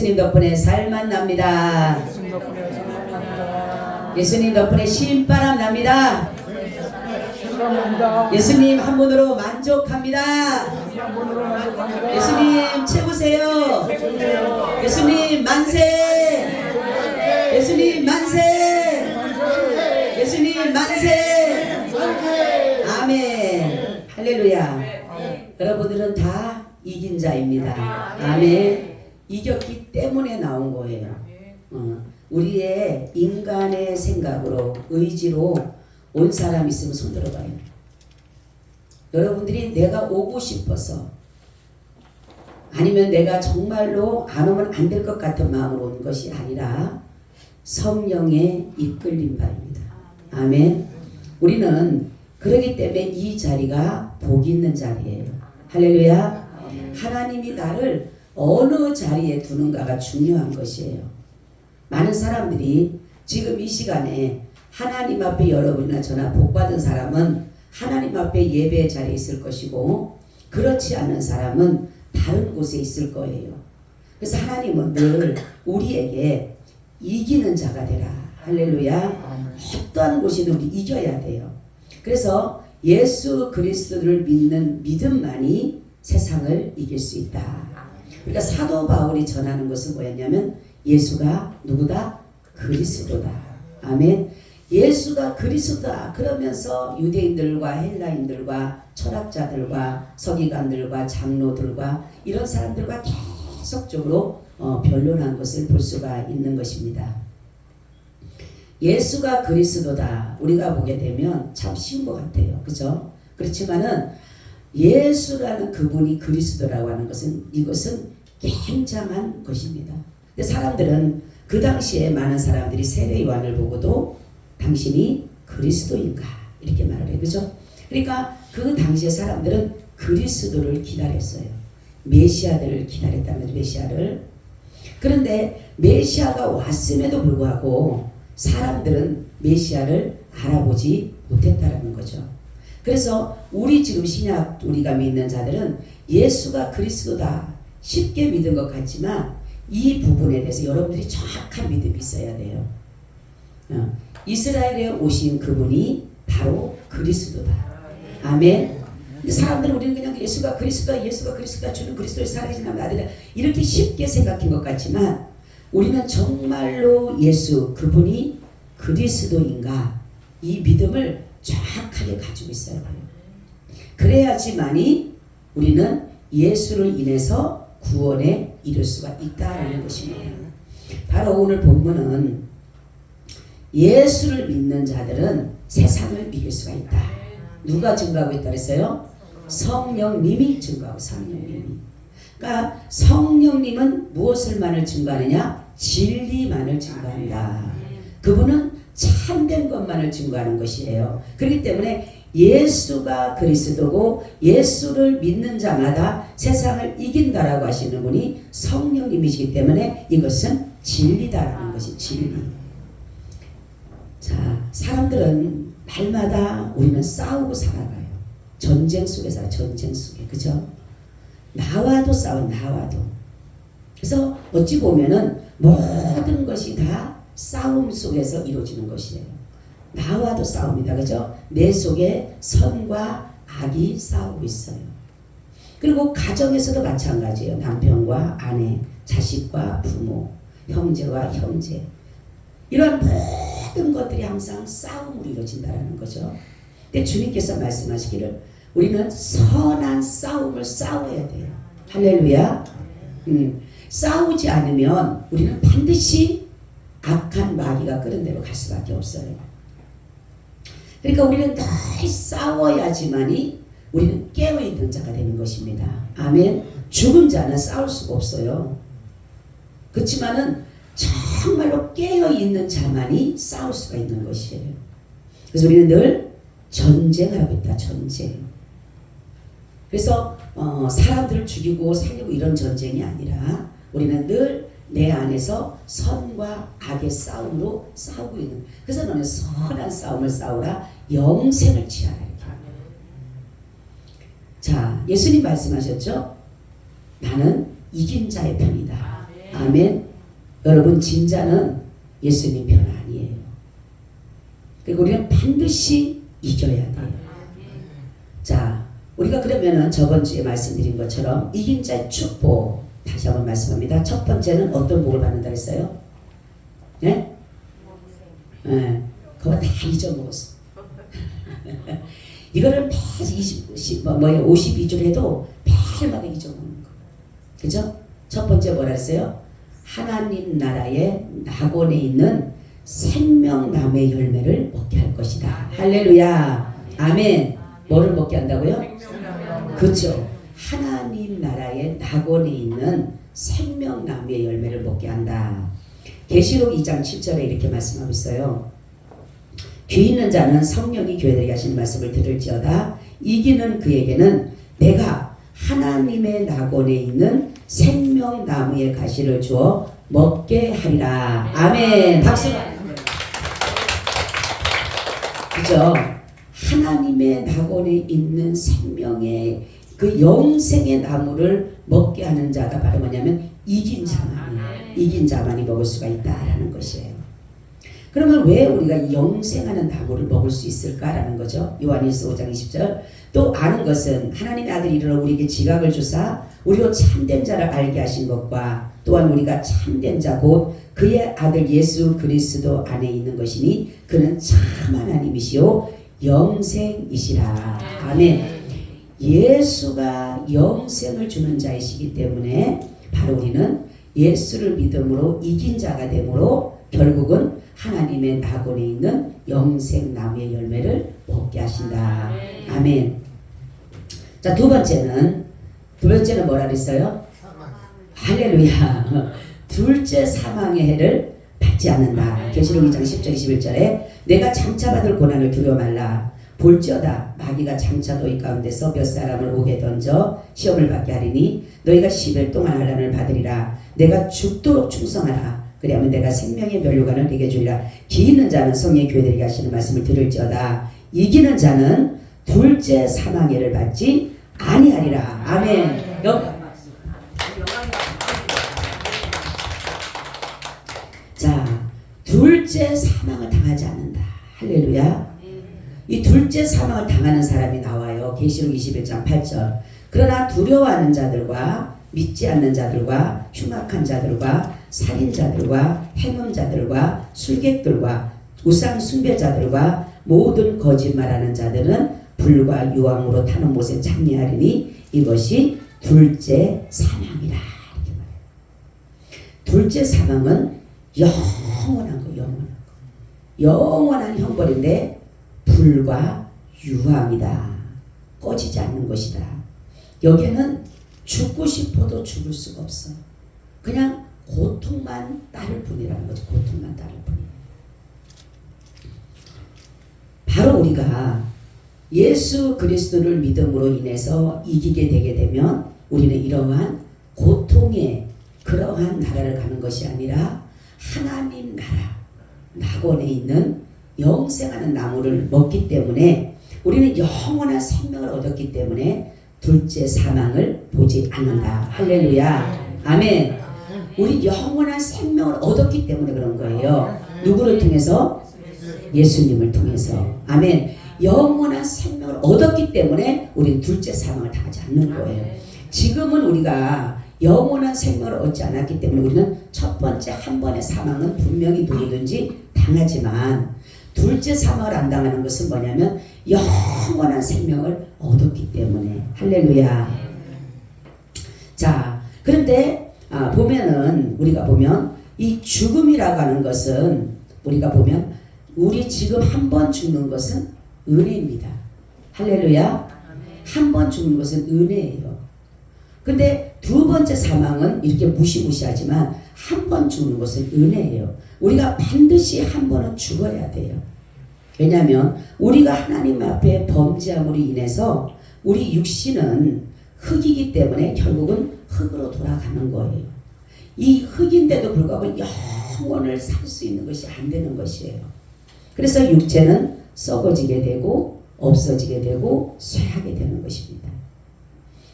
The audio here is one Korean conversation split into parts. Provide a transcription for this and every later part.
예수님 덕분에 살만 납니다. 예수님 덕분에 신바람 납니다. 예수님 한 분으로 만족합니다. 예수님 최고세요. 예수님 만세. 예수님 만세. 예수님 만세. 아멘. 할렐루야. 여러분들은 다 이긴 자입니다. 아멘. 이겼기 때문에 나온 거예요. 우리의 인간의 생각으로 의지로 온 사람 있으면 손 들어봐요. 여러분들이 내가 오고 싶어서 아니면 내가 정말로 안 오면 안 될 것 같은 마음으로 온 것이 아니라 성령의 이끌림 바입니다. 아멘. 우리는 그렇기 때문에 이 자리가 복 있는 자리예요. 할렐루야. 하나님이 나를 어느 자리에 두는가가 중요한 것이에요. 많은 사람들이 지금 이 시간에 하나님 앞에 여러분이나 저나 복받은 사람은 하나님 앞에 예배의 자리에 있을 것이고 그렇지 않은 사람은 다른 곳에 있을 거예요. 그래서 하나님은 늘 우리에게 이기는 자가 되라. 할렐루야. 어떠한 곳이든 우리 이겨야 돼요. 그래서 예수 그리스도를 믿는 믿음만이 세상을 이길 수 있다. 그러니까 사도 바울이 전하는 것은 뭐였냐면 예수가 누구다? 그리스도다. 아멘. 예수가 그리스도다. 그러면서 유대인들과 헬라인들과 철학자들과 서기관들과 장로들과 이런 사람들과 계속적으로 변론한 것을 볼 수가 있는 것입니다. 예수가 그리스도다. 우리가 보게 되면 참 쉬운 것 같아요. 그죠? 그렇지만은 예수라는 그분이 그리스도라고 하는 것은 이것은 굉장한 것입니다. 근데 사람들은 그 당시에 많은 사람들이 세례 요한을 보고도 당신이 그리스도인가 이렇게 말을 해요. 그죠? 그러니까 그 당시에 사람들은 그리스도를 기다렸어요. 메시아들을 기다렸다면 메시아를. 그런데 메시아가 왔음에도 불구하고 사람들은 메시아를 알아보지 못했다라는 거죠. 그래서 우리 지금 신약 우리가 믿는 자들은 예수가 그리스도다 쉽게 믿은 것 같지만 이 부분에 대해서 여러분들이 정확한 믿음이 있어야 돼요. 이스라엘에 오신 그분이 바로 그리스도다. 아멘. 근데 사람들은 우리는 그냥 예수가 그리스도다, 예수가 그리스도다, 주는 그리스도의 살아계신 아들이다 이렇게 쉽게 생각한 것 같지만 우리는 정말로 예수 그분이 그리스도인가 이 믿음을 정확하게 가지고 있어야 돼요. 그래야지만이 우리는 예수를 인해서 구원에 이룰 수가 있다는 것입니다. 바로 오늘 본문은 예수를 믿는 자들은 세상을 이길 수가 있다. 누가 증거하고 있다 그랬어요? 성령님이 증거하고 성령님이. 그러니까 성령님은 무엇을만을 증거하느냐? 진리만을 증거한다. 그분은 참된 것만을 증거하는 것이에요. 그렇기 때문에 예수가 그리스도고 예수를 믿는 자마다 세상을 이긴다라고 하시는 분이 성령님이시기 때문에 이것은 진리다라는 것이 진리. 자, 사람들은 날마다 우리는 싸우고 살아가요. 전쟁 속에 살아요. 전쟁 속에. 그죠? 나와도 싸워. 나와도. 그래서 어찌 보면은 모든 것이 다 싸움 속에서 이루어지는 것이에요. 나와도 싸웁니다. 그죠? 내 속에 선과 악이 싸우고 있어요. 그리고 가정에서도 마찬가지예요. 남편과 아내, 자식과 부모, 형제와 형제. 이런 모든 것들이 항상 싸움으로 이루어진다는 거죠. 근데 주님께서 말씀하시기를 우리는 선한 싸움을 싸워야 돼요. 할렐루야. 싸우지 않으면 우리는 반드시 악한 마귀가 끄는 대로 갈 수밖에 없어요. 그러니까 우리는 늘 싸워야지만이 우리는 깨어있는 자가 되는 것입니다. 아멘. 죽은 자는 싸울 수가 없어요. 그렇지만은 정말로 깨어있는 자만이 싸울 수가 있는 것이에요. 그래서 우리는 늘 전쟁을 하고 있다. 전쟁. 그래서 사람들을 죽이고 살리고 이런 전쟁이 아니라 우리는 늘 내 안에서 선과 악의 싸움으로 싸우고 있는. 그래서 너는 선한 싸움을 싸우라. 영생을 취하라. 자, 예수님 말씀하셨죠? 나는 이긴 자의 편이다. 아멘. 여러분 진짜는 예수님 편 아니에요. 그리고 우리는 반드시 이겨야 돼요. 자, 우리가 그러면은 저번 주에 말씀드린 것처럼 이긴 자의 축복 다시 한번 말씀합니다. 첫 번째는 어떤 복을 받는다 했어요? 네? 네, 그거 다 잊어먹었어. 이거를 매일 52줄 해도 매일마다 잊어먹는 거. 그죠? 첫 번째 뭐라 했어요? 하나님 나라의 낙원에 있는 생명나무의 열매를 먹게 할 것이다. 할렐루야. 아멘. 뭐를 먹게 한다고요? 그렇죠. 하나님 나라의 낙원에 있는 생명나무의 열매를 먹게 한다. 계시록 2장 7절에 이렇게 말씀하고 있어요. 귀 있는 자는 성령이 교회들에게 하시는 말씀을 들을지어다. 이기는 그에게는 내가 하나님의 낙원에 있는 생명나무의 가시를 주어 먹게 하리라. 아멘. 박수. 그죠? 하나님의 낙원에 있는 생명의 그 영생의 나무를 먹게 하는 자가 바로 뭐냐면 이긴 자만이, 이긴 자만이 먹을 수가 있다라는 것이에요. 그러면 왜 우리가 이 영생하는 나무를 먹을 수 있을까라는 거죠. 요한일서 5장 20절. 또 아는 것은 하나님의 아들이 이르러 우리에게 지각을 주사 우리로 참된 자를 알게 하신 것과 또한 우리가 참된 자 곧 그의 아들 예수 그리스도 안에 있는 것이니 그는 참 하나님이시요 영생이시라. 아멘. 예수가 영생을 주는 자이시기 때문에 바로 우리는 예수를 믿음으로 이긴 자가 되므로 결국은 하나님의 낙원에 있는 영생나무의 열매를 먹게 하신다. 아멘. 자, 두 번째는 뭐라 그랬어요? 할렐루야. 둘째 사망의 해를 받지 않는다. 계시록 2장 10절 21절에 내가 장차 받을 고난을 두려워 말라. 볼지어다 마귀가 장차 너희 가운데서 몇 사람을 옥에 던져 시험을 받게 하리니 너희가 10일 동안 환난을 받으리라. 내가 죽도록 충성하라. 그리하면 내가 생명의 면류관을 네게 주리라. 기 있는 자는 성령의 교회들에게 하시는 말씀을 들을지어다. 이기는 자는 둘째 사망해를 받지 아니하리라. 아멘. 자, 둘째 사망을 당하지 않는다. 할렐루야. 이 둘째 사망을 당하는 사람이 나와요. 계시록 21장 8절. 그러나 두려워하는 자들과 믿지 않는 자들과 흉악한 자들과 살인자들과 행음자들과 술객들과 우상 숭배자들과 모든 거짓말하는 자들은 불과 유황으로 타는 못에 참여하리니 이것이 둘째 사망이라. 이렇게 말해요. 둘째 사망은 영원한 거, 영원한 형벌인데 불과 유황이다. 꺼지지 않는 것이다. 여기에는 죽고 싶어도 죽을 수가 없어. 그냥 고통만 따를 뿐이라는 거죠. 고통만 따를 뿐이에요. 바로 우리가 예수 그리스도를 믿음으로 인해서 이기게 되게 되면 우리는 이러한 고통의 그러한 나라를 가는 것이 아니라 하나님 나라 낙원에 있는 영생하는 나무를 먹기 때문에 우리는 영원한 생명을 얻었기 때문에 둘째 사망을 보지 않는다. 할렐루야. 아멘. 우리 영원한 생명을 얻었기 때문에 그런 거예요. 누구를 통해서? 예수님을 통해서. 아멘. 영원한 생명을 얻었기 때문에 우리는 둘째 사망을 당하지 않는 거예요. 지금은 우리가 영원한 생명을 얻지 않았기 때문에 우리는 첫 번째 한 번의 사망은 분명히 누구든지 당하지만 둘째 사망을 안 당하는 것은 뭐냐면 영원한 생명을 얻었기 때문에. 할렐루야. 자, 그런데 보면은 우리가 보면 이 죽음이라고 하는 것은 우리가 보면 우리 지금 한 번 죽는 것은 은혜입니다. 할렐루야. 한 번 죽는 것은 은혜예요. 근데 두 번째 사망은 이렇게 무시무시하지만 한 번 죽는 것은 은혜예요. 우리가 반드시 한 번은 죽어야 돼요. 왜냐하면 우리가 하나님 앞에 범죄함으로 인해서 우리 육신은 흙이기 때문에 결국은 흙으로 돌아가는 거예요. 이 흙인데도 불구하고 영원을 살 수 있는 것이 안 되는 것이에요. 그래서 육체는 썩어지게 되고 없어지게 되고 쇠하게 되는 것입니다.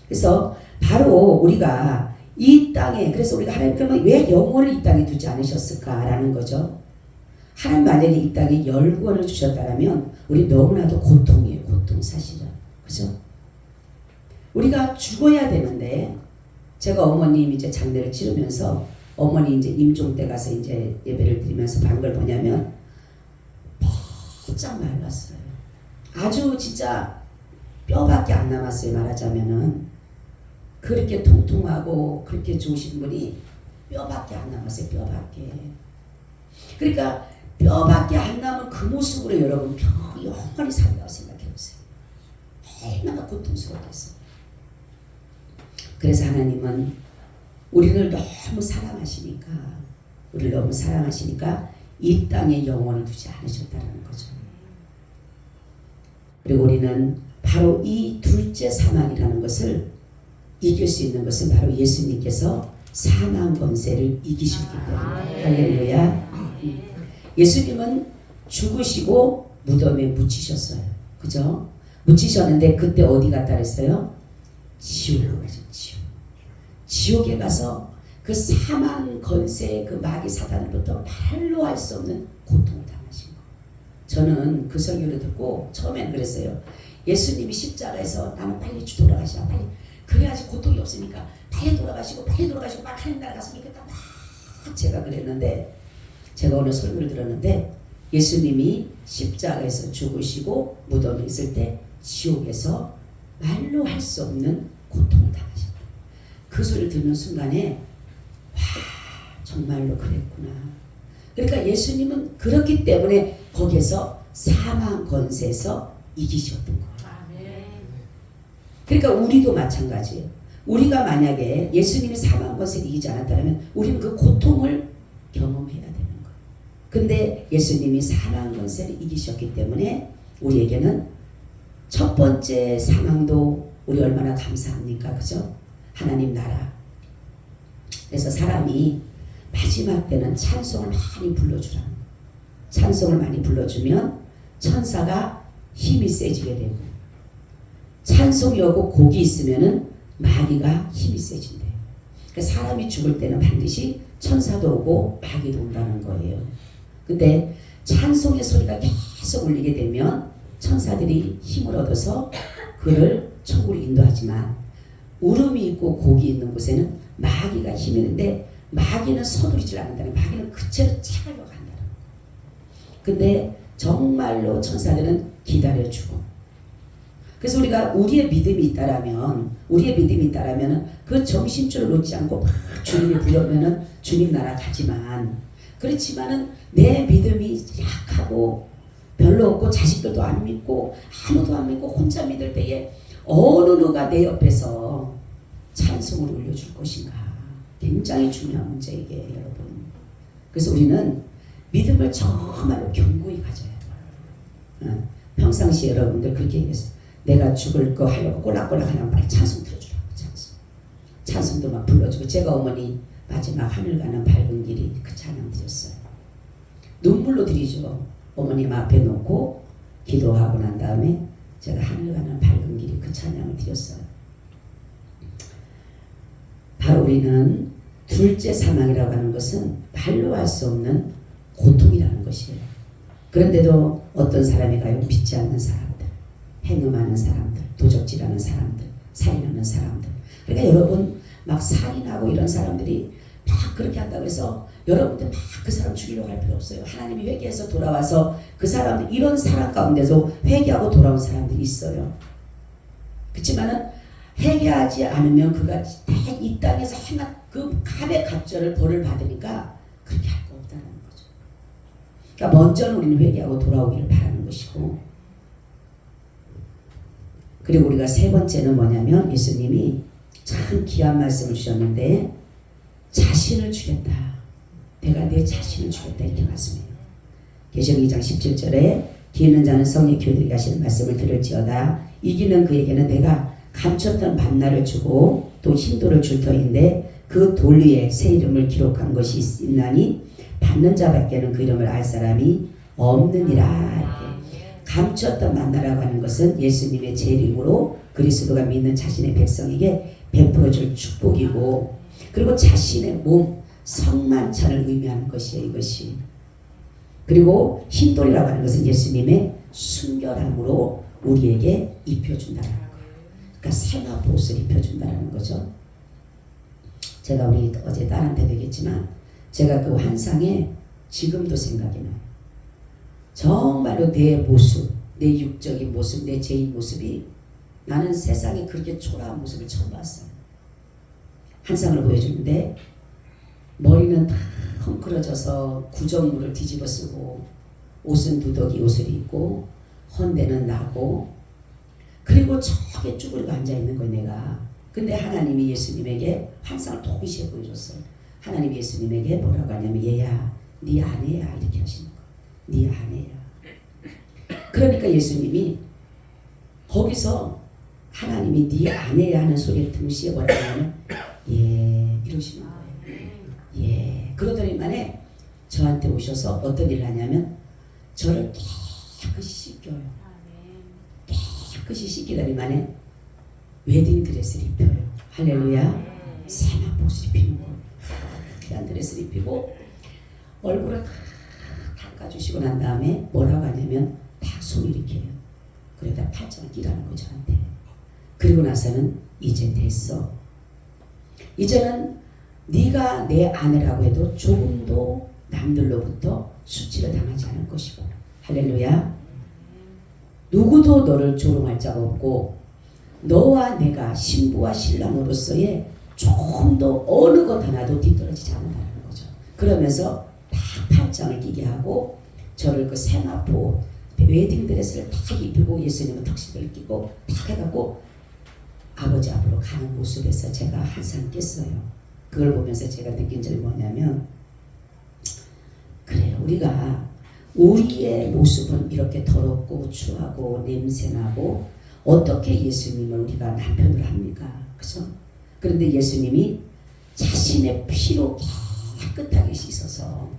그래서 바로 우리가 이 땅에 그래서 우리가 하나님께서 왜 영원을 이 땅에 두지 않으셨을까라는 거죠. 하나님 만약에 이 땅에 영원을 주셨다면 우리 너무나도 고통이에요. 고통 사실은. 그죠? 우리가 죽어야 되는데 제가 어머님 이제 장례를 치르면서 어머니 이제 임종 때 가서 이제 예배를 드리면서 본 걸 뭐냐면 바짝 말랐어요. 아주 진짜 뼈밖에 안 남았어요. 말하자면은 그렇게 통통하고 그렇게 좋으신 분이 뼈밖에 안 남았어요. 뼈밖에. 그러니까 뼈밖에 안 남은 그 모습으로 여러분 영원히 산다고 생각해보세요. 얼마나 고통스럽겠어요. 그래서 하나님은 우리를 너무 사랑하시니까 이 땅에 영원을 두지 않으셨다는 거죠. 그리고 우리는 바로 이 둘째 사망이라는 것을 이길 수 있는 것은 바로 예수님께서 사망 권세를 이기셨기 때문에. 할렐루야. 예수님은 죽으시고 무덤에 묻히셨어요. 그죠? 묻히셨는데 그때 어디 갔다 그랬어요? 지옥으로 가셨지요. 지옥에 가서 그 사망 권세의 그 마귀 사단으로부터 말로 할 수 없는 고통을 당하신 거. 저는 그 설교를 듣고 처음엔 그랬어요. 예수님이 십자가에서 나는 빨리 돌아가시라 빨리 그래야지 고통이 없으니까 빨리 돌아가시고 막 하나님 나라 갔으면 좋겠다 막 제가 그랬는데 제가 오늘 설교를 들었는데 예수님이 십자가에서 죽으시고 무덤에 있을 때 지옥에서 말로 할 수 없는 고통을 당하셨다. 그 소리를 듣는 순간에 와 정말로 그랬구나. 그러니까 예수님은 그렇기 때문에 거기에서 사망 권세에서 이기셨던 거예요. 그러니까 우리도 마찬가지예요. 우리가 만약에 예수님이 사망 권세를 이기지 않았다면 우리는 그 고통을 경험해야 되는 거예요. 근데 예수님이 사망 권세를 이기셨기 때문에 우리에게는 첫 번째 사망도 우리 얼마나 감사합니까? 그죠? 하나님 나라. 그래서 사람이 마지막 때는 찬송을 많이 불러주라. 찬송을 많이 불러주면 천사가 힘이 세지게 되고 찬송이 오고 곡이 있으면은 마귀가 힘이 세진대요. 그러니까 사람이 죽을 때는 반드시 천사도 오고 마귀도 온다는 거예요. 근데 찬송의 소리가 계속 울리게 되면 천사들이 힘을 얻어서 그를 천국으로 인도하지만 울음이 있고 곡이 있는 곳에는 마귀가 힘이 있는데 마귀는 서두르질 않는다는 거예요. 마귀는 그채로 차가려고 한다는 거예요. 근데 정말로 천사들은 기다려주고 그래서 우리가 우리의 믿음이 있다라면 그 정신줄을 놓지 않고 막 주님이 부르면은 주님 나라 가지만 그렇지만은 내 믿음이 약하고 별로 없고 자식들도 안 믿고 아무도 안 믿고 혼자 믿을 때에 어느 누가 내 옆에서 찬송을 올려줄 것인가 굉장히 중요한 문제이게 여러분. 그래서 우리는 믿음을 정말로 견고히 가져야 돼요. 평상시에 여러분들 그렇게 얘기했어요. 내가 죽을 거 하려고 꼴락꼴락 하면 빨리 찬송 들어주라고. 찬송도 막 불러주고 제가 어머니 마지막 하늘 가는 밝은 길이 그 찬양 드렸어요. 눈물로 드리죠. 어머님 앞에 놓고 기도하고 난 다음에 제가 하늘 가는 밝은 길이 그 찬양을 드렸어요. 바로 우리는 둘째 사망이라고 하는 것은 말로 할 수 없는 고통이라는 것이에요. 그런데도 어떤 사람이 가요? 믿지 않는 사람들, 행음하는 사람들, 도적질하는 사람들, 살인하는 사람들. 그러니까 여러분 막 살인하고 이런 사람들이 막 그렇게 한다고 해서 여러분들 막 그 사람 죽이려고 할 필요 없어요. 하나님이 회개해서 돌아와서 그 사람들 이런 사람 가운데서 회개하고 돌아온 사람들이 있어요. 그렇지만은 회개하지 않으면 그가 이 땅에서 행한 그 갑의 갑절을 벌을 받으니까 그렇게 할 거 없다는 거죠. 그러니까 먼저는 우리는 회개하고 돌아오기를 바라는 것이고 그리고 우리가 세 번째는 뭐냐면 예수님이 참 귀한 말씀을 주셨는데 자신을 주겠다. 내가 내 자신을 주겠다 이렇게 말씀해요. 계시록 2장 17절에 뒤에 있는 자는 성령의 교들에게 하시는 말씀을 들을지어다. 이기는 그에게는 내가 감췄던 만나를 주고 또 hin도를 줄 터인데 그 돌 위에 새 이름을 기록한 것이 있나니 받는 자밖에는 그 이름을 알 사람이 없느니라. 이렇게. 감췄던 만나라고 하는 것은 예수님의 재림으로 그리스도가 믿는 자신의 백성에게 베풀어줄 축복이고 그리고 자신의 몸 성만찬을 의미하는 것이에요. 이것이. 그리고 흰돌이라고 하는 것은 예수님의 순결함으로 우리에게 입혀준다는 거예요. 그러니까 생화보 옷을 입혀준다는 거죠. 제가 우리 어제 딸한테도 얘기했지만 제가 그 환상에 지금도 생각이 나요. 정말로 내 모습, 내 육적인 모습, 내 죄인 모습이 나는 세상에 그렇게 초라한 모습을 처음 봤어요. 환상을 보여주는데 머리는 다 헝클어져서 구정물을 뒤집어 쓰고 옷은 누더기 옷을 입고 헌대는 나고 그리고 저게 쭈그리고 앉아있는 거예요. 내가. 근데 하나님이 예수님에게 환상을 동시에 보여줬어요. 하나님이 예수님에게 뭐라고 하냐면 얘야 네 아내야 이렇게 하시는 거예요. 네 아내야. 그러니까 예수님이 거기서 하나님이 네 아내야 하는 소리를 동시에 뭐라고 하냐면 예 이러시는 거예요. 예 그러더니만에 저한테 오셔서 어떤 일을 하냐면 저를 깨끗이 씻겨요. 깨끗이 씻기더니만에 웨딩드레스를 입혀요. 할렐루야. 세마포 옷을 입히는 거예요. 그냥 드레스를 입히고 얼굴을 다 닦아주시고 난 다음에 뭐라고 하냐면 다 손을 이렇게 해요. 그러다 팔짱을 끼라는 거죠. 저한테. 그리고 나서는 이제 됐어. 이제는 네가 내 아내라고 해도 조금도 남들로부터 수치를 당하지 않을 것이고 할렐루야. 누구도 너를 조롱할 자가 없고 너와 내가 신부와 신랑으로서의 조금도 어느 것 하나도 뒤떨어지지 않는다는 거죠. 그러면서 다 팔짱을 끼게 하고 저를 그 세마포 웨딩드레스를 다 입히고 예수님은 턱시도를 끼고 딱 해갖고 아버지 앞으로 가는 모습에서 제가 항상 깼어요. 그걸 보면서 제가 느낀 점이 뭐냐면 그래요. 우리의 모습은 이렇게 더럽고 추하고 냄새나고 어떻게 예수님을 우리가 남편으로 합니까? 그죠? 그런데 예수님이 자신의 피로 깨끗하게 씻어서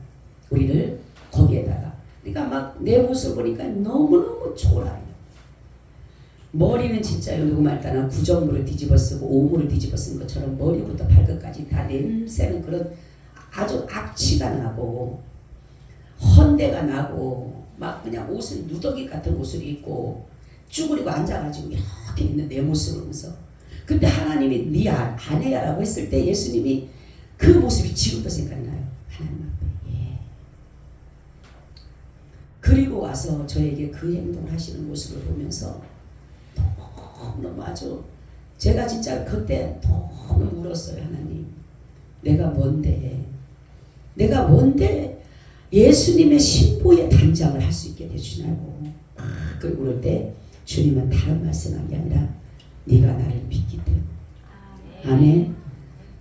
우리를 거기에다가 그러니까 막 내 모습을 보니까 너무너무 초라해요. 머리는 진짜 누구 말따나 구정물을 뒤집어 쓰고 오물을 뒤집어 쓴 것처럼 머리부터 발끝까지 다 냄새는 그런 아주 악취가 나고 헌대가 나고 막 그냥 옷을 누더기 같은 옷을 입고 쭈그리고 앉아가지고 이렇게 있는 내 모습을 보면서 근데 하나님이 네 아내야라고 했을 때 예수님이 그 모습이 지금도 생각이 나요. 하나님 앞에. 예. 그리고 와서 저에게 그 행동을 하시는 모습을 보면서 너무 아주 제가 진짜 그때 너무 울었어요. 하나님 내가 뭔데 예수님의 신부의 단장을 할 수 있게 해주시냐고. 그리고 그럴 때 주님은 다른 말씀한 게 아니라 네가 나를 믿기 때문에 아멘.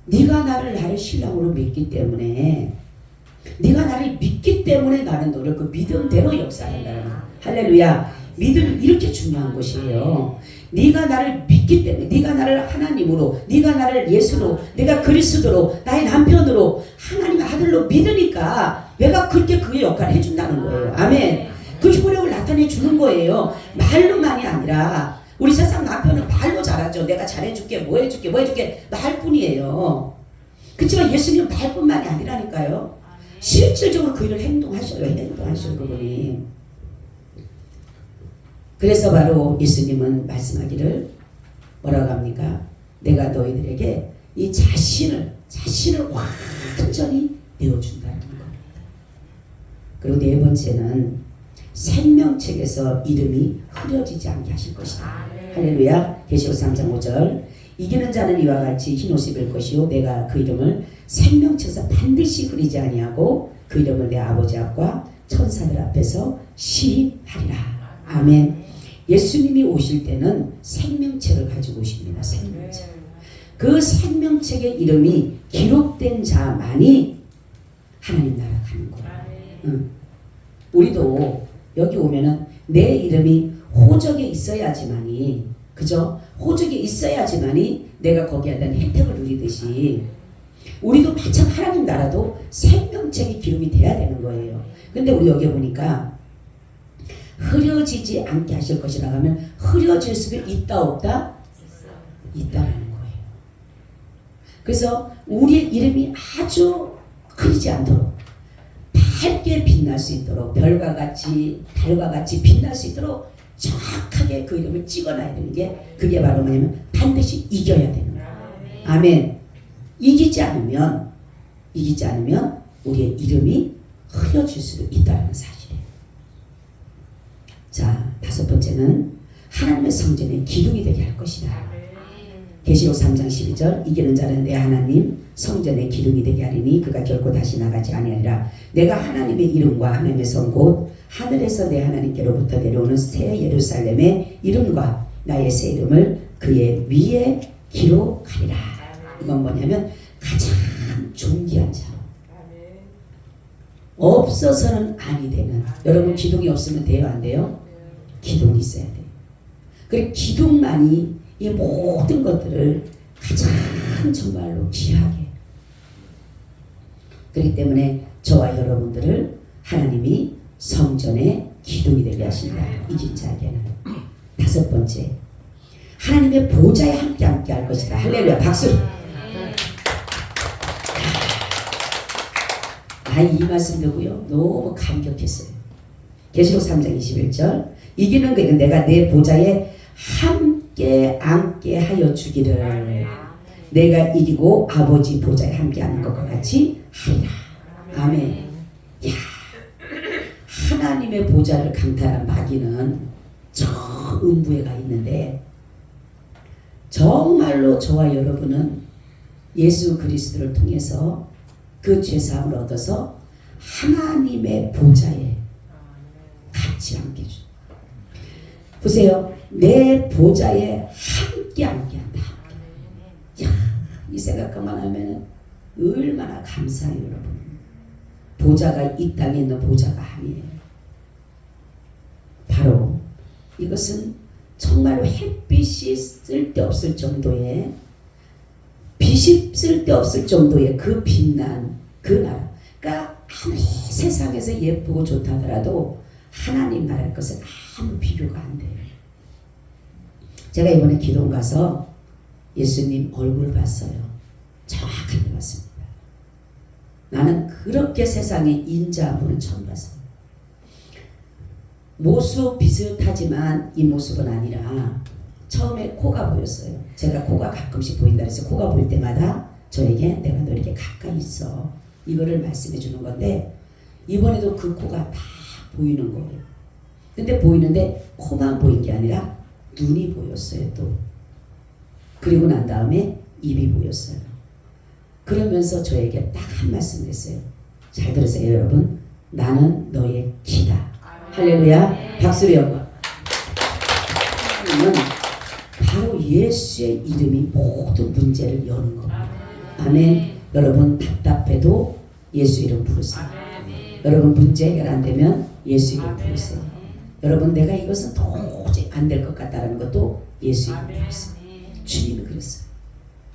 네가 나를 신랑으로 믿기 때문에 네가 나를 믿기 때문에 나는 너를 그 믿음대로 역사한다는 거야. 할렐루야. 믿음이 이렇게 중요한 것이에요. 네가 나를 믿기 때문에 네가 나를 하나님으로 네가 나를 예수로 내가 그리스도로 나의 남편으로 하나님의 아들로 믿으니까 내가 그렇게 그의 역할을 해준다는 거예요. 아멘. 그 효력을 나타내 주는 거예요. 말로만이 아니라 우리 세상 남편은 말로 잘하죠. 내가 잘해줄게 뭐 해줄게 말뿐이에요. 그렇지만 예수님은 말뿐만이 아니라니까요. 실질적으로 그 일을 행동하셔요. 그분이. 그래서 바로 예수님은 말씀하기를 뭐라고 합니까? 내가 너희들에게 이 자신을 완전히 내어준다는 겁니다. 그리고 네 번째는 생명책에서 이름이 흐려지지 않게 하실 것이다. 할렐루야. 계시록 3장 5절 이기는 자는 이와 같이 흰 옷을 입을 것이요 내가 그 이름을 생명책에서 반드시 흐리지 아니하고 그 이름을 내 아버지 앞과 천사들 앞에서 시인하리라. 아멘. 예수님이 오실 때는 생명책을 가지고 오십니다. 생명책. 그 생명책의 이름이 기록된 자만이 하나님 나라 가는 거예요. 우리도 여기 오면은 내 이름이 호적에 있어야지만이 그죠? 호적에 있어야지만이 내가 거기에 대한 혜택을 누리듯이 우리도 마찬 하나님 나라도 생명책이 기록이 돼야 되는 거예요. 근데 우리 여기 보니까 흐려지지 않게 하실 것이라고 하면 흐려질 수도 있다 없다? 있다라는 거예요. 그래서 우리의 이름이 아주 흐리지 않도록 밝게 빛날 수 있도록 별과 같이 달과 같이 빛날 수 있도록 정확하게 그 이름을 찍어놔야 되는 게 그게 바로 뭐냐면 반드시 이겨야 되는 거예요. 아멘. 이기지 않으면 우리의 이름이 흐려질 수도 있다는 사실이에요. 자, 다섯 번째는 하나님의 성전에 기둥이 되게 할 것이다. 계시록 3장 12절 이기는 자는 내 하나님 성전의 기둥이 되게 하리니 그가 결코 다시 나가지 아니하리라. 내가 하나님의 이름과 하나님의 성 곧 하늘에서 내 하나님께로부터 내려오는 새 예루살렘의 이름과 나의 새 이름을 그의 위에 기록하리라. 이건 뭐냐면 가장 존귀한 자로 없어서는 아니 되는. 여러분 기둥이 없으면 돼요 안 돼요? 기둥이 있어야 돼요. 그리고 기둥만이 이 모든 것들을 가장 정말로 귀하게. 그렇기 때문에 저와 여러분들을 하나님이 성전의 기둥이 되게 하신다. 이긴 자에게는. 다섯 번째, 하나님의 보좌에 함께 할 것이다. 할렐루야. 박수. 이 말씀 듣고요 너무 감격했어요. 계시록 3장 21절 이기는 그에게 내가 내 보좌에 함께 앉게 하여 주기를. 내가 이기고 아버지 보좌에 함께 앉는 것과 같이 하리라. 아멘. 야, 하나님의 보좌를 강탈한 마귀는 저 음부에 가 있는데 정말로 저와 여러분은 예수 그리스도를 통해서 그 죄사함을 얻어서 하나님의 보좌에 같이 앉게 주. 보세요. 내 보좌에 함께 앉게한다. 야, 이 생각만 하면 얼마나 감사해요, 여러분. 보좌가 이 땅에 있는 보좌가 아니에요. 바로 이것은 정말로 햇빛이 쓸데없을 정도의 빛이 쓸데없을 정도의 그 빛난 그 나라. 그러니까 아무리 세상에서 예쁘고 좋다 하더라도 하나님 나라의 것은 아무 비교가 안 돼요. 제가 이번에 기동 가서 예수님 얼굴 봤어요. 정확하게 봤습니다. 나는 그렇게 세상에 인자한 분은 처음 봤어요. 모습 비슷하지만 이 모습은 아니라 처음에 코가 보였어요. 제가 코가 가끔씩 보인다 그래서 코가 보일 때마다 저에게 내가 너 이렇게 가까이 있어 이거를 말씀해 주는 건데 이번에도 그 코가 다 보이는 거예요. 근데 보이는데 코만 보인 게 아니라 눈이 보였어요 또. 그리고 난 다음에 입이 보였어요. 그러면서 저에게 딱 한 말씀을 했어요. 잘 들으세요 여러분. 나는 너의 기다. 할렐루야. 박수로 영광. 하나님은 바로 예수의 이름이 모든 문제를 여는 겁니다. 아멘. 여러분 답답해도 예수 이름 부르세요. 여러분 문제 해결 안 되면 예수 이름 부르세요. 여러분 내가 이것은 도저히 안 될 것 같다는 것도 예수 이름 부르세요. 주님이 그랬어요.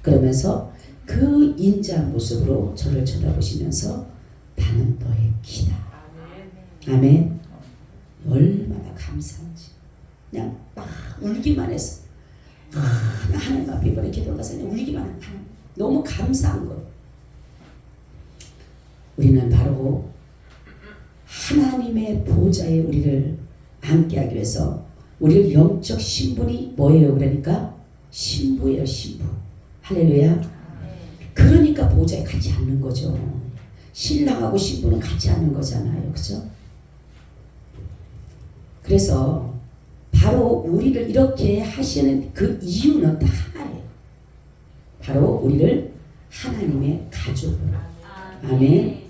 그러면서 그 인자한 모습으로 저를 쳐다보시면서 나는 너의 기다. 아멘. 얼마나 감사한지. 그냥 막 울기만 했어. 그냥 하나님 앞에 이번에 기도가서 그냥 울기만 해. 너무 감사한 거. 우리는 바로 하나님의 보좌에 우리를 앉게 하기 위해서 우리를 영적 신분이 뭐예요? 그러니까 신부예요. 신부. 할렐루야. 그러니까 보좌에 같이 앉는 거죠. 신랑하고 신부는 같이 앉는 거잖아요. 그죠? 그래서 바로 우리를 이렇게 하시는 그 이유는 딱 하나예요. 바로 우리를 하나님의 가족으로. 아멘.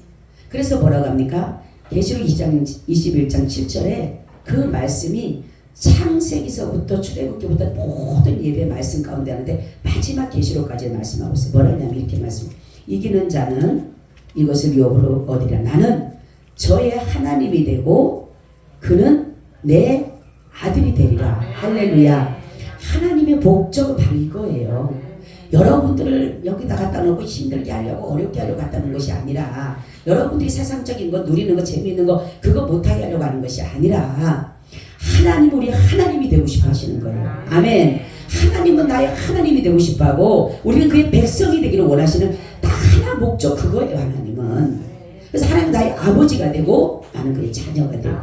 그래서 뭐라고 합니까? 계시록 2장 21장 7절에 그 말씀이 창세기서부터 출애굽기부터 모든 예배 말씀 가운데 하는데 마지막 계시록까지 말씀하고 있어요. 뭐라냐면 이렇게 말씀. 이기는 자는 이것을 유업으로 얻으리라. 나는 저의 하나님이 되고 그는 내 아들이 되리라. 할렐루야. 하나님의 목적은 바로 이거예요. 여러분들을 여기다 갖다 놓고 힘들게 하려고 어렵게 하려고 갖다 놓은 것이 아니라 여러분들이 세상적인 거 누리는 거 재미있는 거 그거 못하게 하려고 하는 것이 아니라 하나님 우리 하나님이 되고 싶어 하시는 거예요. 아멘. 하나님은 나의 하나님이 되고 싶어하고 우리는 그의 백성이 되기를 원하시는 딱 하나 목적 그거예요. 하나님은. 그래서 하나님 나의 아버지가 되고 나는 그의 자녀가 되고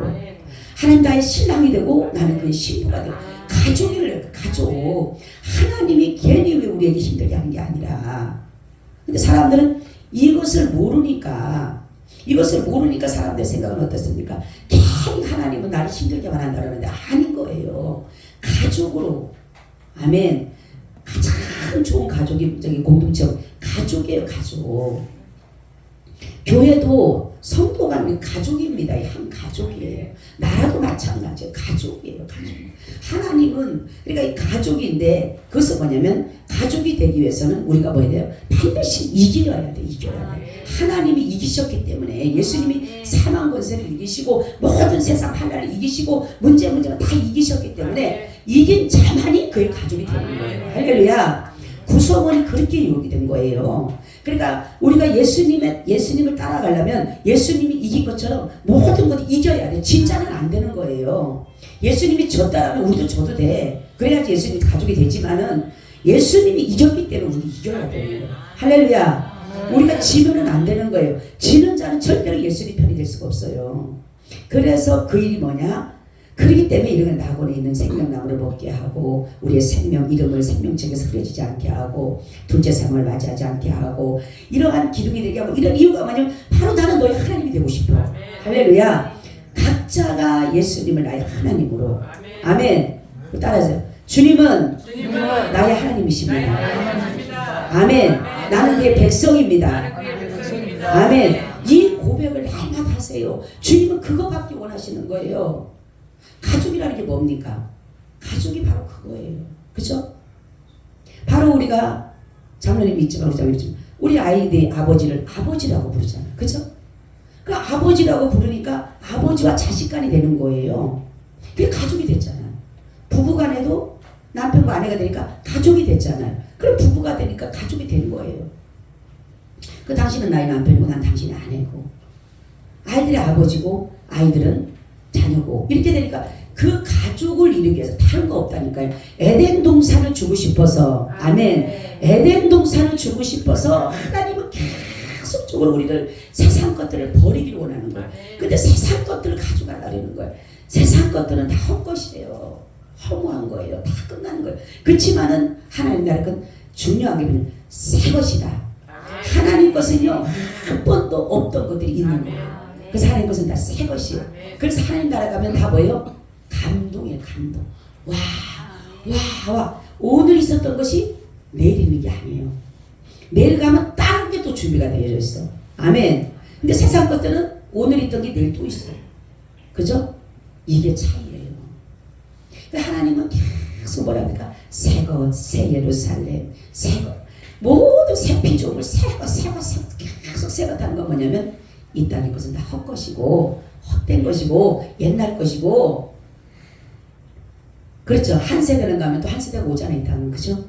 하나님 나의 신랑이 되고 나는 그의 신부가 되고 가족을 가족. 하나님이 괜히 왜 우리에게 힘들게 하는 게 아니라 근데 사람들은 이것을 모르니까 사람들의 생각은 어떻습니까? 괜히 하나님은 나를 힘들게만 한다 그러는데 아닌 거예요. 가족으로 아멘. 가장 좋은 가족이 저기 공동체 가족이에요. 가족. 교회도 성도가 가족입니다. 한 가족이에요. 나라도 마찬가지예요. 가족이에요. 가족. 하나님은 그러니까 이 가족인데 그것은 뭐냐면 가족이 되기 위해서는 우리가 뭐해야 돼요? 반드시 이겨야 돼. 이겨야 돼. 하나님이 이기셨기 때문에 예수님이 사망 권세를 이기시고 모든 세상 환난을 이기시고 문제만 다 이기셨기 때문에 이긴 자만이 그의 가족이 되는 거예요. 할렐루야. 구성원이 그렇게 요구된 거예요. 그러니까 우리가 예수님을 따라가려면 예수님이 이긴 것처럼 모든 것을 이겨야 돼. 진짜는 안 되는 거예요. 예수님이 졌다라면 우리도 져도 돼. 그래야지 예수님이 가족이 되지만은 예수님이 이겼기 때문에 우리도 이겨야 되는 거예요. 할렐루야. 우리가 지면은 안 되는 거예요. 지는 자는 절대로 예수님 편이 될 수가 없어요. 그래서 그 일이 뭐냐? 그렇기 때문에 이런 낙원에 있는 생명나무를 먹게 하고 우리의 생명 이름을 생명책에서 흐려지지 않게 하고 둘째 삶을 맞이하지 않게 하고 이러한 기둥이 되게 하고 이런 이유가 뭐냐면 바로 나는 너의 하나님이 되고 싶어. 할렐루야. 각자가 예수님을 나의 하나님으로 아멘. 따라하세요. 주님은 나의 하나님이십니다. 아멘. 나는 그의 백성입니다. 아멘. 이 고백을 날마다 하세요. 주님은 그거밖에 원하시는 거예요. 가족이라는 게 뭡니까? 가족이 바로 그거예요. 그죠? 바로 우리가 장로님 믿지만 우리 아이들의 아버지를 아버지라고 부르잖아요. 그죠? 그 아버지라고 부르니까 아버지와 자식 간이 되는 거예요. 그게 가족이 됐잖아요. 부부간에도 남편과 아내가 되니까 가족이 됐잖아요. 그럼 부부가 되니까 가족이 되는 거예요. 그 당신은 나의 남편이고 난 당신의 아내고 아이들의 아버지고 아이들은 자녀고 이렇게 되니까 그 가족을 이루기 위해서 다른 거 없다니까요. 에덴 동산을 주고 싶어서 아멘. 에덴 동산을 주고 싶어서 하나님은 계속적으로 우리를 세상 것들을 버리기를 원하는 거예요. 근데 세상 것들을 가져가려는 거예요. 세상 것들은 다 헛것이래요. 허무한 거예요. 다 끝나는 거예요. 그렇지만은 하나님 나라는 중요한 게 뭐냐면 새 것이다. 하나님 것은요 한 번도 없던 것들이 있는 거예요. 그래서 하나님 것은 다 새 것이에요. 그래서 하나님 나라 가면 다 뭐예요? 감동이에요. 감동. 와. 오늘 있었던 것이 내일 있는 게 아니에요. 내일 가면 다른 게 또 준비가 되어져 있어. 아멘. 근데 세상 것들은 오늘 있던 게 내일 또 있어요. 그죠? 이게 차이예요. 하나님은 계속 뭐라 합니까? 새 것, 새 예루살렘, 새 것. 모든 새 피조물, 새 것, 계속 새 것 하는 건 뭐냐면 이 땅의 것은 다 헛것이고 헛된 것이고 옛날 것이고 그렇죠. 한 세대는 가면 또 한 세대가 오잖아요. 이 땅은. 그죠?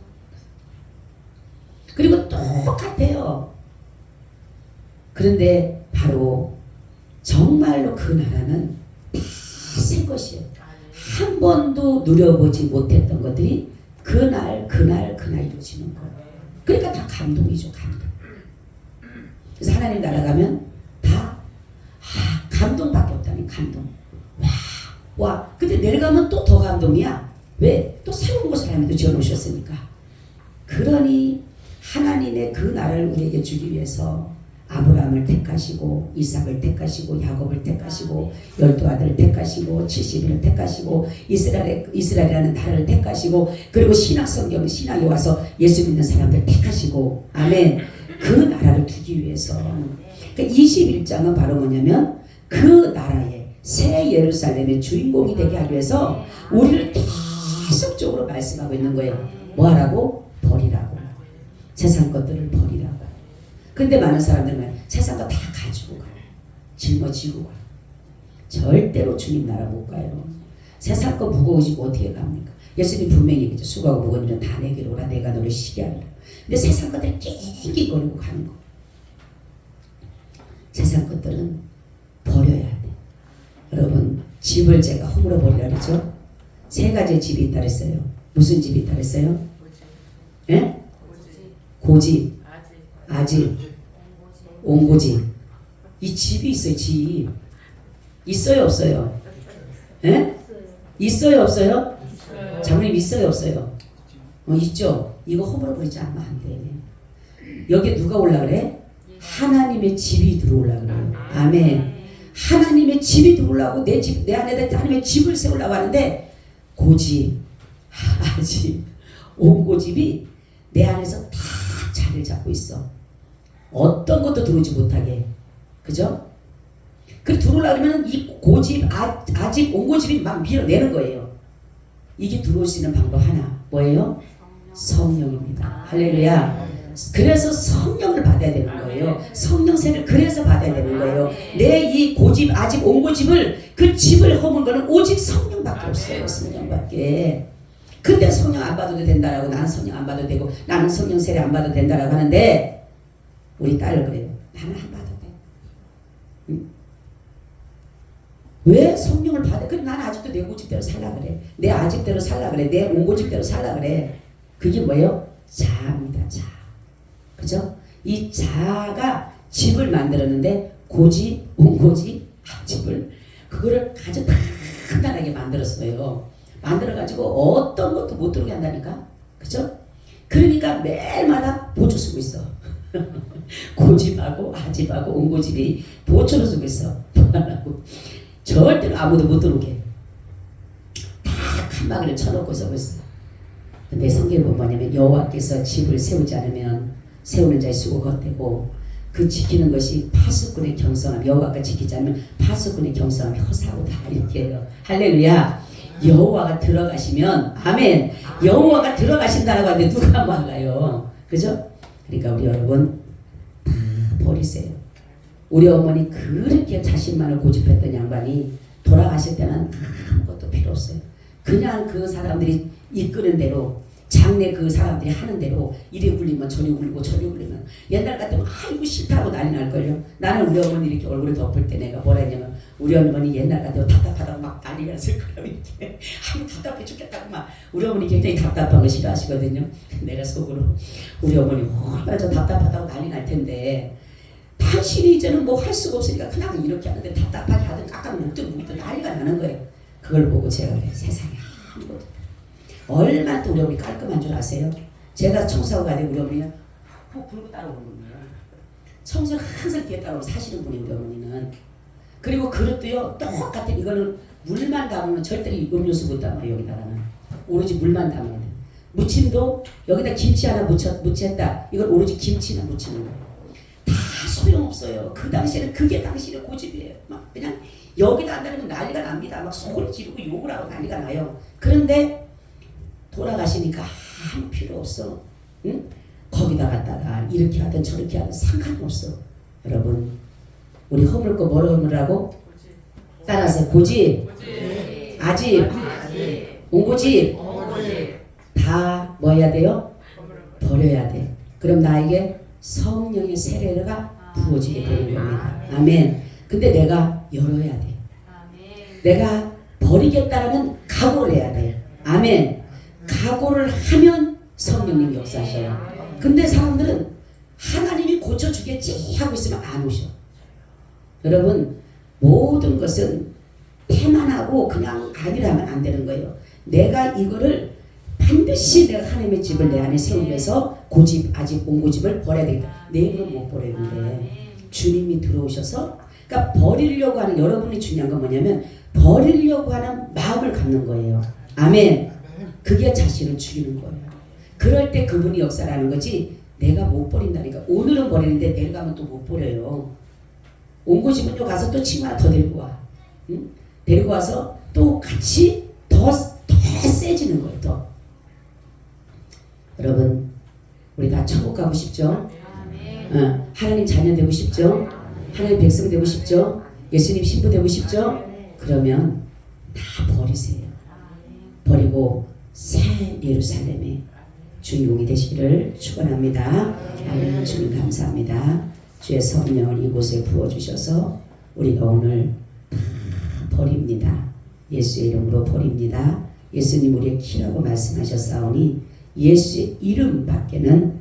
그리고 똑같아요. 그런데 바로 정말로 그 나라는 다 새 것이에요. 한 번도 누려보지 못했던 것들이 그날 이루어지는 거예요. 그러니까 다 감동이죠. 감동. 그래서 하나님 나라 가면 다 감동밖에 없다니. 감동. 와. 근데 내려가면 또 더 감동이야. 왜? 또 새로운 것을 하나님도 지어놓으셨으니까. 그러니 하나님의 그 나라를 우리에게 주기 위해서 아브라함을 택하시고 이삭을 택하시고 야곱을 택하시고 12아들을 택하시고 70인을 택하시고 이스라엘이라는 나라를 택하시고 그리고 신약성경은 신약에 와서 예수 믿는 사람들 택하시고 아멘. 그 나라를 두기 위해서 그러니까 21장은 바로 뭐냐면 그 나라의 새 예루살렘의 주인공이 되게 하기 위해서 우리를 계속적으로 말씀하고 있는 거예요. 뭐 하라고? 버리라고. 세상 것들을 버리라고. 근데 많은 사람들은 세상 거 다 가지고 가요. 짊어지고 가요. 절대로 주님 나라 못 가요. 세상 거 무거워지고 어떻게 갑니까? 예수님 분명히 얘기했죠. 수고하고 무거운 일은 다 내게로 오라. 내가 너를 쉬게 하리라. 근데 세상 것들이 낑낑거리고 가는 거. 세상 것들은 버려야 돼. 여러분 집을 제가 허물어 버리라 그러죠. 3가지의 집이 있다 그랬어요. 무슨 집이 있다 그랬어요? 예? 고집, 아집, 옹고집. 이 집이 있어요. 집. 있어요 없어요? 예? 있어요 없어요? 장로님 있어요 없어요? 있죠. 이거 허물어 버리지 않으면 안 돼. 여기에 누가 올라 그래? 하나님의 집이 들어올라 그래요. 아멘. 하나님의 집이 들어오려고 내 안에다 하나님의 집을 세우려고 하는데 고집, 아집, 옹고집이 내 안에서 다 자리를 잡고 있어. 어떤 것도 들어오지 못하게. 그죠? 그 들어오려고 하면 이 고집, 아집, 옹고집이 막 밀어내는 거예요. 이게 들어올 수 있는 방법 하나. 뭐예요? 성령입니다. 할렐루야. 그래서 성령을 받아야 되는 거예요. 성령 세를 그래서 받아야 되는 거예요. 내 이 고집, 아집, 옹고집을 그 집을 허문 거는 오직 성령밖에 없어요. 성령밖에. 근데 성령 안 받아도 된다라고 나는 성령 안 받아도 되고 나는 성령 세례 안 받아도 된다라고 하는데 우리 딸을 그래요. 나는 안 받아도 돼. 응? 왜 성령을 받아? 그럼 나는 아직도 내 고집대로 살라 그래. 내 아집대로 살라 그래. 내 옹고집대로 살라 그래. 그게 뭐예요? 자입니다. 자. 그죠? 이 자가 집을 만들었는데 고집, 옹고집, 아집을 그거를 아주 단단하게 만들었어요. 만들어가지고 어떤 것도 못 들어오게 한다니까. 그죠? 그러니까 매일마다 보초 쓰고 있어. 고집하고 아집하고 옹고집이 보초를 쓰고 있어. 보안하고 절대로 아무도 못 들어오게 딱 칸막이를 쳐놓고 서고 있어. 근데 성경에 보면 뭐냐면 여호와께서 집을 세우지 않으면 세우는 자의 수고가 헛되고 그 지키는 것이 파수꾼의 경성함. 여호와가 지키지 않으면 파수꾼의 경성함이 허사하다 이렇게 해요. 할렐루야. 여호와가 들어가시면 아멘. 여호와가 들어가신다라고 하는데 누가 막아요? 그죠? 그러니까 우리 여러분 다 버리세요. 우리 어머니 그렇게 자신만을 고집했던 양반이 돌아가실 때는 아무것도 필요 없어요. 그냥 그 사람들이 이끄는 대로 장래 그 사람들이 하는 대로 이리 굴리면 저리 굴리고 저리 굴리면 옛날 같으면 아이고 싫다고 난리 날걸요. 나는 우리 어머니 이렇게 얼굴을 덮을 때 내가 뭐라 했냐면 우리 어머니 옛날 같으면 답답하다고 막 난리가 났을 거라고 이렇게 아이고 답답해 죽겠다고 막 우리 어머니 굉장히 답답한 거 싫어하시거든요. 내가 속으로 우리 어머니 얼마나 저 답답하다고 난리 날 텐데 당신이 이제는 뭐 할 수가 없으니까 그냥 이렇게 하는데 답답하게 하든 깎아는 목든 무기든 난리가 나는 거예요. 그걸 보고 제가 그래 세상에 아무것도 얼마나 또 우리 어머니 깔끔한 줄 아세요? 제가 청소하고 가는데 우리 어머니가 푹 불고 따라오는 거예요. 청소를 항상 뒤에 따라오고 사시는 분이 우리 어머니는. 그리고 그릇도요 똑같은 이거는 물만 담으면 절대 음료수 못 담아요. 여기다가는 오로지 물만 담아야 돼. 무침도 여기다 김치 하나 묻혔다. 이걸 오로지 김치만 묻히는 거예요. 다 소용없어요. 그 당시에는 그게 당신의 고집이에요. 막 그냥 여기다 안 다니면 난리가 납니다. 막 소리 지르고 욕을 하고 난리가 나요. 그런데 돌아가시니까 아무 필요 없어. 응? 거기다 갖다가 이렇게 하든 저렇게 하든 상관없어. 여러분 우리 허물 거 뭐로 허물라고? 따라서 고집, 아집, 옹고집 다 뭐 해야 돼요? 버려야 돼. 그럼 나에게 성령의 세례가 부어지게 되는 겁니다. 아멘. 근데 내가 열어야 돼. 내가 버리겠다라는 각오를 해야 돼. 아멘. 각오를 하면 성령님이 역사하셔요. 근데 사람들은 하나님이 고쳐주겠지 하고 있으면 안 오셔. 여러분 모든 것은 태만하고 그냥 아니라면 안 되는 거예요. 내가 이거를 반드시 내가 하나님의 집을 내 안에 세우기 위해서 고집, 아집, 옹고집을 버려야 되겠다. 내 입으로 못 버리는데 주님이 들어오셔서 그러니까 버리려고 하는 여러분이 중요한 건 뭐냐면 버리려고 하는 마음을 갖는 거예요. 아멘. 그게 자신을 죽이는 거예요. 그럴 때 그분이 역사를 하는 거지 내가 못 버린다니까. 오늘은 버리는데 내일 가면 또 못 버려요. 옹고집은요 가서 또 친구 하나 더 데리고 와. 응? 데리고 와서 또 같이 더 세지는 거예요. 더. 여러분 우리 다 천국 가고 싶죠? 하나님 자녀 되고 싶죠? 하나님 백성 되고 싶죠? 예수님 신부 되고 싶죠? 그러면 다 버리세요. 버리고 새 예루살렘의 주인공이 되시기를 축원합니다. 아멘. 주님 감사합니다. 주의 성령을 이곳에 부어주셔서 우리가 오늘 다 버립니다. 예수의 이름으로 버립니다. 예수님 우리의 키라고 말씀하셨사오니 예수의 이름 밖에는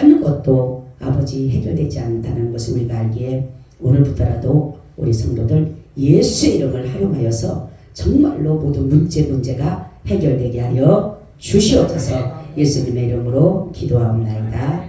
어느 것도 아버지 해결되지 않는다는 것을 우리가 알기에 오늘부터라도 우리 성도들 예수의 이름을 활용하여서 정말로 모든 문제가 해결되게 하여 주시옵소서. 예수님의 이름으로 기도하옵나이다.